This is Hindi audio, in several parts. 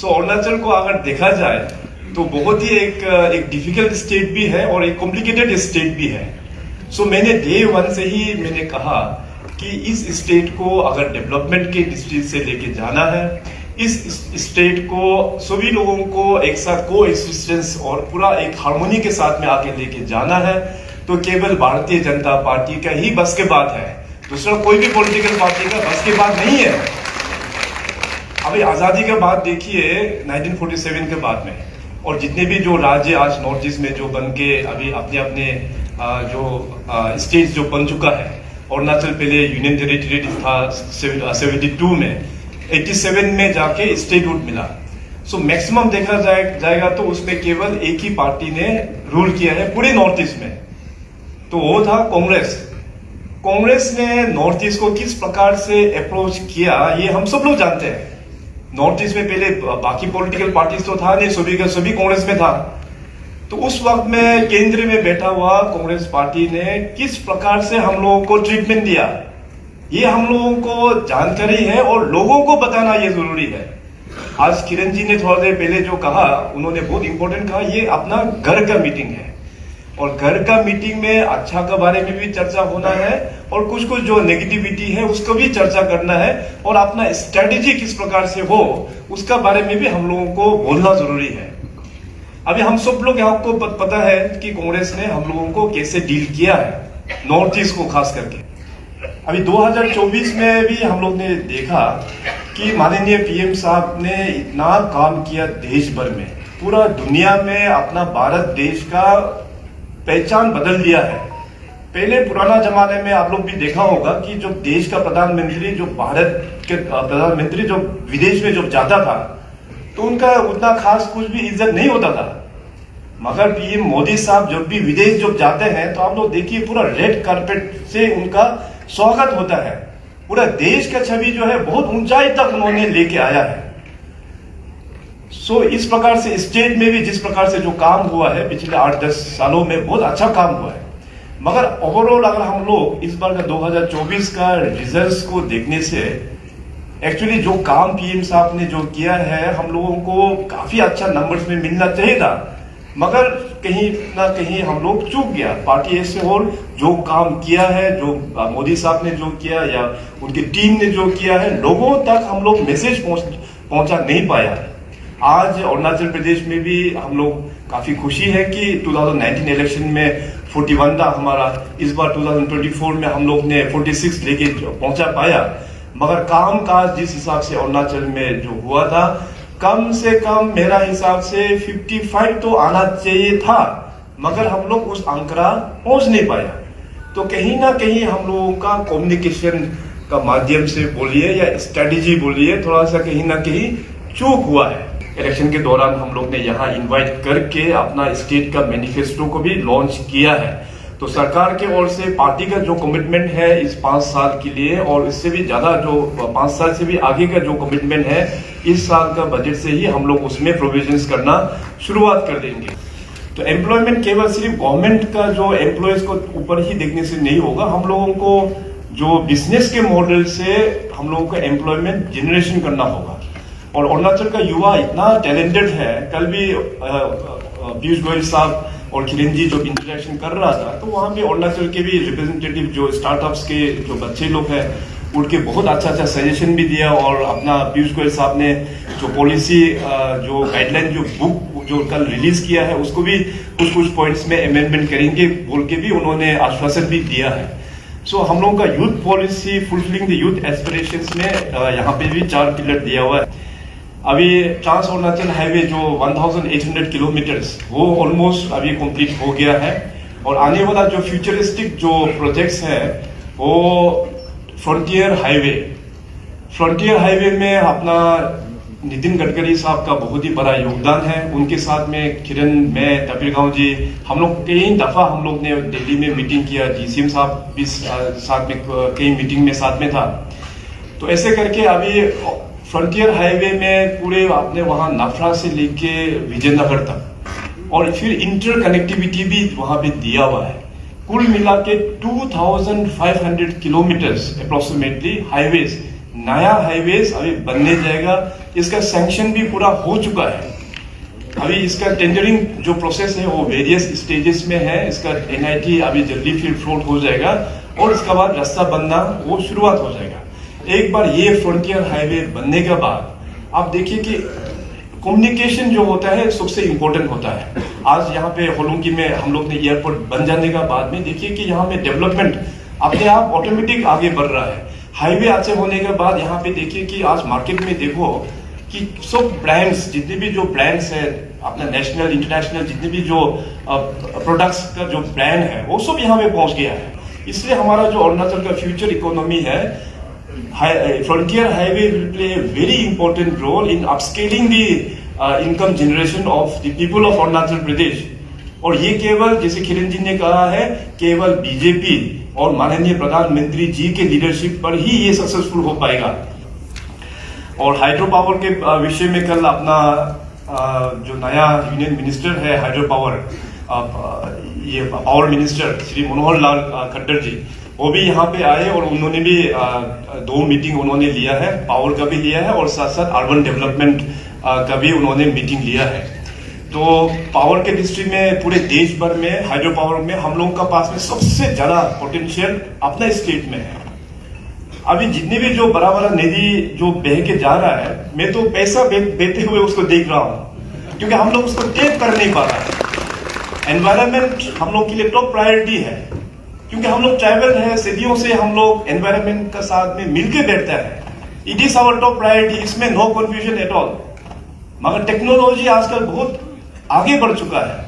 सो अरुणाचल को अगर देखा जाए तो बहुत ही एक डिफिकल्ट स्टेट भी है और एक कॉम्प्लिकेटेड स्टेट भी है। सो मैंने डे वन से ही मैंने कहा कि इस स्टेट को अगर डेवलपमेंट के दृष्टि से लेके जाना है, इस स्टेट को सभी लोगों को एक साथ को एक्सिस्टेंस और पूरा एक हार्मोनी के साथ में आके लेके जाना है, तो केवल भारतीय जनता पार्टी का ही बस के बात है। दूसरा कोई भी पॉलिटिकल पार्टी का बस की बात नहीं है। अभी आजादी के बाद देखिए 1947 के बाद में, और जितने भी जो राज्य आज नॉर्थ ईस्ट में जो बन के अभी अपने अपने जो स्टेट जो बन चुका है, अरुणाचल पहले यूनियन टेरिटरी था 72 में, 87 में जाके स्टेटहुड मिला। सो मैक्सिमम देखा जाएगा तो उसमें केवल एक ही पार्टी ने रूल किया है पूरे नॉर्थ ईस्ट में, तो वो था कांग्रेस। कांग्रेस ने नॉर्थ ईस्ट को किस प्रकार से अप्रोच किया ये हम सब लोग जानते हैं। नॉर्थ ईस्ट में पहले बाकी पॉलिटिकल पार्टीज तो था नहीं, सभी का सभी कांग्रेस में था। तो उस वक्त में केंद्र में बैठा हुआ कांग्रेस पार्टी ने किस प्रकार से हम लोगों को ट्रीटमेंट दिया, ये हम लोगों को जानकारी है और लोगों को बताना ये जरूरी है। आज किरण जी ने थोड़ा देर पहले जो कहा, उन्होंने बहुत इंपॉर्टेंट कहा, ये अपना घर का मीटिंग है और घर का मीटिंग में अच्छा के बारे में भी चर्चा होना है और कुछ कुछ जो नेगेटिविटी है उसको भी चर्चा करना है और अपना स्ट्रेटेजी किस प्रकार से हो उसका बारे में भी हम लोगों को बोलना जरूरी है। अभी हम सब लोग आपको पता है कि कांग्रेस ने हम लोगों को कैसे डील किया है नॉर्थ ईस्ट को खास करके। अभी 2024 में भी हम लोग ने देखा कि माननीय पीएम साहब ने इतना काम किया देश भर में, पूरा दुनिया में अपना भारत देश का पहचान बदल दिया है। पहले पुराना जमाने में आप लोग भी देखा होगा कि जो देश का प्रधानमंत्री, जो भारत के प्रधानमंत्री जो विदेश में जब जाता था तो उनका उतना खास कुछ भी इज्जत नहीं होता था। मगर पीएम मोदी साहब जब भी विदेश जब जाते हैं तो आप लोग देखिए पूरा रेड कार्पेट से उनका स्वागत होता है। पूरा देश का छवि जो है बहुत ऊंचाई तक उन्होंने लेके आया है। सो इस प्रकार से स्टेट में भी जिस प्रकार से जो काम हुआ है पिछले 8-10 सालों में बहुत अच्छा काम हुआ है। मगर ओवरऑल अगर हम लोग इस बार का 2024 का रिजल्ट्स को देखने से एक्चुअली जो काम पीएम साहब ने जो किया है हम लोगों को काफी अच्छा नंबर्स में मिलना चाहिए था, मगर कहीं ना कहीं हम लोग चूक गया। पार्टी एज ए होल जो काम किया है, जो मोदी साहब ने जो किया या उनकी टीम ने जो किया है, लोगों तक हम लोग मैसेज पहुंचा नहीं पाया है। आज अरुणाचल प्रदेश में भी हम लोग काफी खुशी है कि 2019 इलेक्शन में 41 था हमारा, इस बार 2024 में हम लोग ने 46 लेके पहुंचा पाया। मगर काम काज जिस हिसाब से अरुणाचल में जो हुआ था, कम से कम मेरा हिसाब से 55 तो आना चाहिए था, मगर हम लोग उस आंकड़ा पहुंच नहीं पाया। तो कहीं ना कहीं हम लोगों का कम्युनिकेशन का माध्यम से बोलिए या स्ट्रेटेजी बोलिए, थोड़ा सा कहीं ना कहीं चूक हुआ है। इलेक्शन के दौरान हम लोग ने यहाँ इनवाइट करके अपना स्टेट का मैनिफेस्टो को भी लॉन्च किया है। तो सरकार के ओर से पार्टी का जो कमिटमेंट है इस 5 साल के लिए और इससे भी ज्यादा जो 5 साल से भी आगे का जो कमिटमेंट है, इस साल का बजट से ही हम लोग उसमें प्रोविजंस करना शुरुआत कर देंगे। तो एम्प्लॉयमेंट केवल सिर्फ गवर्नमेंट का जो एम्प्लॉयज को ऊपर ही देखने से नहीं होगा, हम लोगों को जो बिजनेस के मॉडल से हम लोगों का एम्प्लॉयमेंट जनरेशन करना होगा। और अरुणाचल का युवा इतना टैलेंटेड है, कल भी पीयूष गोयल साहब और किरण जी जो इंटरेक्शन कर रहा था तो वहाँ पे अरुणाचल के भी रिप्रेजेंटेटिव जो स्टार्टअप्स के जो बच्चे लोग हैं उनके बहुत अच्छा सजेशन भी दिया। और अपना पीयूष गोयल साहब ने जो पॉलिसी जो गाइडलाइन जो बुक जो कल रिलीज किया है उसको भी कुछ पॉइंट्स में अमेंडमेंट करेंगे बोल के भी उन्होंने आश्वासन भी दिया है। सो हम लोगों का youth policy fulfilling the youth aspirations में यहाँ पे भी 4 पिलर दिया हुआ है। अभी ट्रांस अरुणाचल हाईवे जो 1800 किलोमीटर्स वो ऑलमोस्ट अभी कंप्लीट हो गया है। और आने वाला जो फ्यूचरिस्टिक जो प्रोजेक्ट्स है वो फ्रंटियर हाईवे में अपना नितिन गडकरी साहब का बहुत ही बड़ा योगदान है। उनके साथ में किरण, मैं, तपीर गांव जी, हम लोग कई दफा हम लोग ने दिल्ली में मीटिंग किया, डीसीएम साहब भी साथ में कई मीटिंग में साथ में था। तो ऐसे करके अभी फ्रंटियर हाईवे में पूरे आपने वहां नाफरा से लेके विजयनगर तक और फिर इंटर कनेक्टिविटी भी वहां पे दिया हुआ है। कुल मिला के 2500 किलोमीटर्स अप्रोक्सीमेटली हाईवेज नया हाईवेज अभी बनने जाएगा, इसका सैंक्शन भी पूरा हो चुका है। अभी इसका टेंडरिंग जो प्रोसेस है वो वेरियस स्टेजेस में है। इसका NIT अभी जल्दी फिर फ्लोट हो जाएगा और इसके बाद रास्ता बनना वो शुरुआत हो जाएगा। एक बार ये फ्रंटियर हाईवे बनने के बाद आप देखिए कि कम्युनिकेशन जो होता है सबसे इम्पोर्टेंट होता है। आज यहाँ पे होलोंगी में हम लोग ने एयरपोर्ट बन जाने का बाद में देखिए कि यहाँ पे डेवलपमेंट अपने आप ऑटोमेटिक आगे बढ़ रहा है। हाईवे अच्छे होने के बाद यहाँ पे देखिए कि आज मार्केट में देखो कि सब ब्रांड्स, जितने भी जो ब्रांड्स है अपना नेशनल इंटरनेशनल, जितने भी जो प्रोडक्ट्स का जो ब्रांड है वो सब यहाँ पे पहुंच गया है। इसलिए हमारा जो अरुणाचल का फ्यूचर इकोनॉमी है, frontier highway will play a very important role in upscaling the income generation of the people of Arunachal Pradesh. और ये केवल, जैसे किरण जी ने कहा है, केवल बीजेपी और माननीय प्रधानमंत्री जी के लीडरशिप पर ही ये सक्सेसफुल हो पाएगा। और हाइड्रो पावर के विषय में कल अपना जो नया यूनियन मिनिस्टर है हाइड्रो पावर, ये पावर मिनिस्टर श्री मनोहर लाल खट्टर जी, वो भी यहाँ पे आए और उन्होंने भी 2 मीटिंग उन्होंने लिया है, पावर का भी लिया है और साथ साथ अर्बन डेवलपमेंट का भी उन्होंने मीटिंग लिया है। तो पावर के डिस्ट्रिक्ट में पूरे देश भर में हाइड्रो पावर में हम लोगों का पास में सबसे ज्यादा पोटेंशियल अपना स्टेट में है। अभी जितने भी जो बड़ा बड़ा नदी जो बह के जा रहा है, मैं तो पैसा बहते हुए उसको देख रहा हूँ, क्योंकि हम लोग उसको टेक कर नहीं पा रहा है। एनवायरमेंट हम लोग के लिए टॉप प्रायोरिटी है, क्योंकि हम लोग ट्राइबल है, सदियों से हम लोग एनवायरमेंट का साथ में मिलकर बैठते हैं। It is our top priority, इसमें नो कंफ्यूजन एट ऑल। मगर टेक्नोलॉजी आजकल बहुत आगे बढ़ चुका है।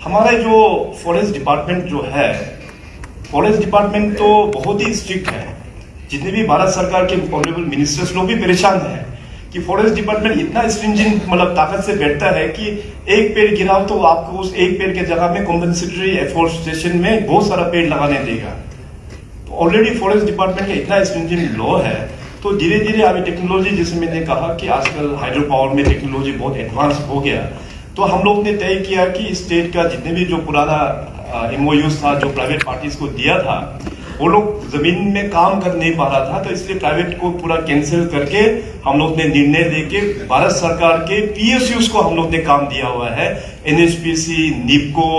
हमारा जो फॉरेस्ट डिपार्टमेंट जो है, फॉरेस्ट डिपार्टमेंट तो बहुत ही स्ट्रिक्ट है। जितने भी भारत सरकार के ऑनरेबल मिनिस्टर्स लोग भी परेशान हैं कि फॉरेस्ट डिपार्टमेंट इतना स्ट्रिंजेंट मतलब ताकत से बैठता है कि एक पेड़ गिराओ तो आपको उस एक पेड़ के जगह में कॉम्पेंसेटरी एफोरेस्टेशन में बहुत सारा पेड़ लगाने देगा। तो ऑलरेडी फॉरेस्ट डिपार्टमेंट का इतना स्ट्रिंजेंट लॉ है। तो धीरे धीरे अभी टेक्नोलॉजी, जैसे मैंने कहा कि आजकल हाइड्रो पावर में टेक्नोलॉजी बहुत एडवांस हो गया, तो हम लोग ने तय किया कि स्टेट का जितने भी जो पुराना MOUs था जो प्राइवेट पार्टीज को दिया था, वो लोग जमीन में काम कर नहीं पा रहा था, तो इसलिए प्राइवेट को पूरा कैंसिल करके हम लोग ने निर्णय लेके भारत सरकार के PSUs को हम लोग ने काम दिया हुआ है। NHPC, NIPCO,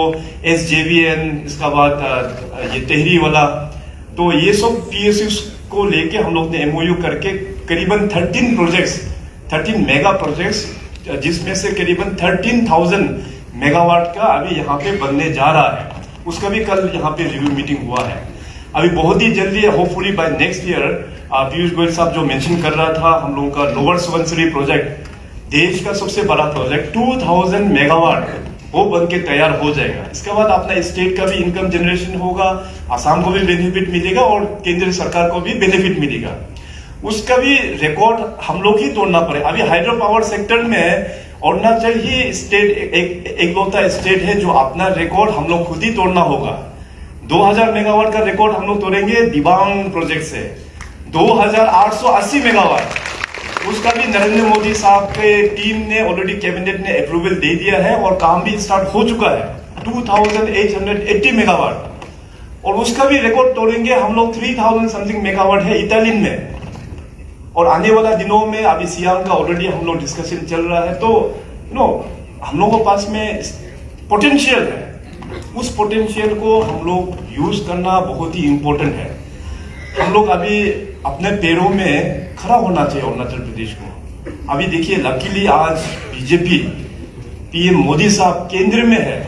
SJVN, इसका बाद ये टेहरी वाला, तो ये सब PSUs को लेके हम लोग ने MOU करके करीबन 13 प्रोजेक्ट्स, 13 मेगा प्रोजेक्ट्स, जिसमें से करीबन 13,000 मेगावाट का अभी यहाँ पे बनने जा रहा है। उसका भी कल यहाँ पे रिव्यू मीटिंग हुआ है। अभी बहुत ही जल्दी, hopefully by next year, Piyush Goyal साहब जो मेंशन कर रहा था, हम लोगों का लोअर सुबनसिरी प्रोजेक्ट, देश का सबसे बड़ा प्रोजेक्ट 2000 मेगावाट, वो बन के तैयार हो जाएगा। इसके बाद अपना स्टेट का भी इनकम जनरेशन होगा, आसाम को भी बेनिफिट मिलेगा और केंद्र सरकार को भी बेनिफिट मिलेगा। उसका भी रिकॉर्ड हम लोग ही तोड़ना पड़े। अभी हाइड्रो पावर सेक्टर में अरुणाचल ही स्टेट एकलौता स्टेट है जो अपना रिकॉर्ड हम लोग खुद ही तोड़ना होगा। 2000 मेगावाट का रिकॉर्ड हम लोग तोड़ेंगे दिबांग प्रोजेक्ट से। 2880 मेगावाट, उसका भी नरेंद्र मोदी साहब के टीम ने ऑलरेडी कैबिनेट ने अप्रूवल दे दिया है और काम भी स्टार्ट हो चुका है। 2880 मेगावाट, और उसका भी रिकॉर्ड तोड़ेंगे हम लोग। 3000 समथिंग मेगावाट है इटालियन में। और आने वाला दिनों में अभी सियांग का ऑलरेडी हम लोग डिस्कशन चल रहा है। तो हम लोगों के पास में पोटेंशियल है, उस पोटेंशियल को हम लोग यूज करना बहुत ही इंपॉर्टेंट है। हम लोग अभी अपने पैरों में खड़ा होना चाहिए अरुणाचल प्रदेश को। अभी देखिए, लकीली आज बीजेपी PM मोदी साहब केंद्र में है,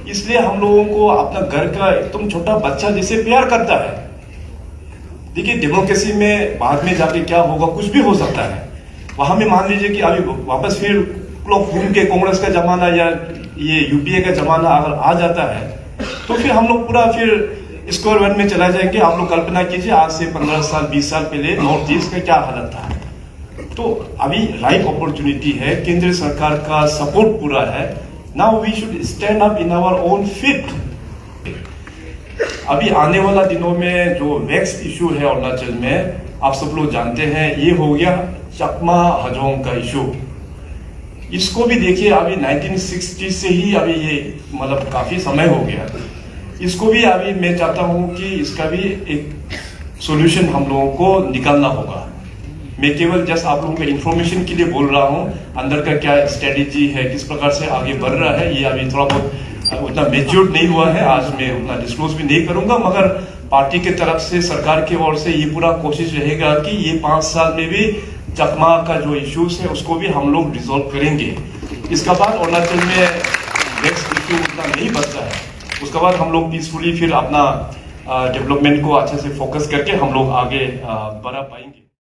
इसलिए हम लोगों को अपना घर का एकदम छोटा बच्चा जैसे प्यार करता है। देखिए, डेमोक्रेसी में बाद में जाके क्या होगा, कुछ भी हो सकता है। वहां में मान लीजिए कि अभी वापस फिर लोग घूम के कांग्रेस का जमाना या ये UPA का जमाना अगर आ जाता है, तो फिर हम लोग पूरा फिर स्क्वायर वन में चला जाएंगे। आप लोग कल्पना कीजिए, आज से 15 साल 20 साल पहले नॉर्थ ईस्ट का क्या हालत था। तो अभी राइट अपॉर्चुनिटी है, केंद्र सरकार का सपोर्ट पूरा है। Now we should stand up in our own feet. अभी आने वाला दिनों में जो नेक्स्ट इशू है अरुणाचल में, आप सब लोग जानते हैं, ये हो गया चकमा हजोंग का इशू। इसको भी देखिए, अभी 1960 से ही अभी ये मतलब काफी समय हो गया। इसको भी अभी मैं चाहता हूं कि इसका भी एक सॉल्यूशन हम लोगों को निकालना होगा। मैं केवल जस्ट आप लोगों को इन्फॉर्मेशन के लिए बोल रहा हूँ, अंदर का क्या स्ट्रेटेजी है, किस प्रकार से आगे बढ़ रहा है, ये अभी थोड़ा बहुत उतना मेच्योर नहीं हुआ है, आज मैं उतना डिस्क्लोज भी नहीं करूंगा, मगर पार्टी की तरफ से, सरकार की ओर से ये पूरा कोशिश रहेगा कि ये 5 साल में भी चकमा का जो इश्यूज है उसको भी हम लोग रिजॉल्व करेंगे। इसका बाद अरुणाचल में नेक्स्ट इश्यू उतना नहीं बचता है, उसके बाद हम लोग पीसफुली फिर अपना डेवलपमेंट को अच्छे से फोकस करके हम लोग आगे बढ़ा पाएंगे।